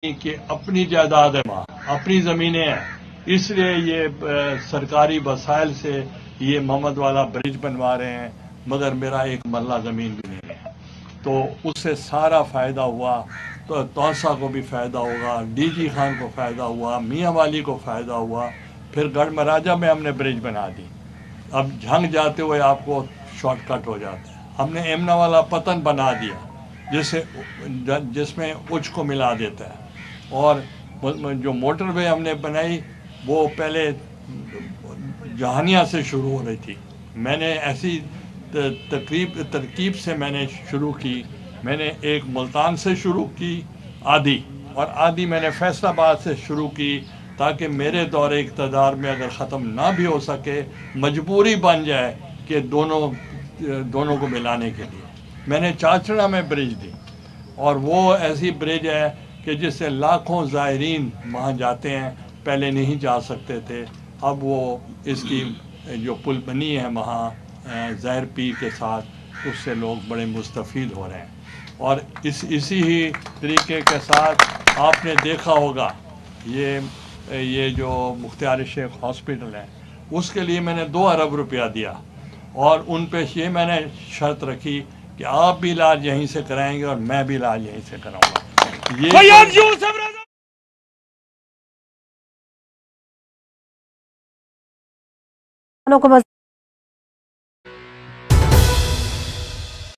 कि अपनी जायदाद है, वहाँ अपनी ज़मीनें हैं, इसलिए ये सरकारी वसाइल से ये मोहम्मद वाला ब्रिज बनवा रहे हैं, मगर मेरा एक मरला ज़मीन भी नहीं है। तो उससे सारा फ़ायदा हुआ, तो तौसा को भी फ़ायदा होगा, डीजी खान को फ़ायदा हुआ, मियाँ वाली को फ़ायदा हुआ, फिर गढ़ महाराजा में हमने ब्रिज बना दी। अब झंग जाते हुए आपको शॉर्टकट हो जाता है। हमने एमना वाला पतन बना दिया जिसमें उच्च को मिला देता है, और जो मोटर वे हमने बनाई वो पहले जहानिया से शुरू हो रही थी। मैंने ऐसी तरकीब से मैंने शुरू की। मैंने एक मुल्तान से शुरू की आधी, और आधी मैंने फैसलाबाद से शुरू की, ताकि मेरे दौरे इक़्तिदार में अगर ख़त्म ना भी हो सके, मजबूरी बन जाए कि दोनों को मिलाने के लिए मैंने चाचड़ा में ब्रिज दी। और वो ऐसी ब्रिज है कि जिससे लाखों ज़ायरीन वहाँ जाते हैं, पहले नहीं जा सकते थे। अब वो इसकी जो पुल बनी है वहाँ ज़हर पीर के साथ, उससे लोग बड़े मुस्तफ़ीद हो रहे हैं। और इसी ही तरीके के साथ आपने देखा होगा ये जो मुख्तियार शेख हॉस्पिटल है, उसके लिए मैंने 2 अरब रुपया दिया, और उन पे ये मैंने शर्त रखी कि आप भी इलाज यहीं से कराएंगे और मैं भी इलाज यहीं से कराऊंगा। ये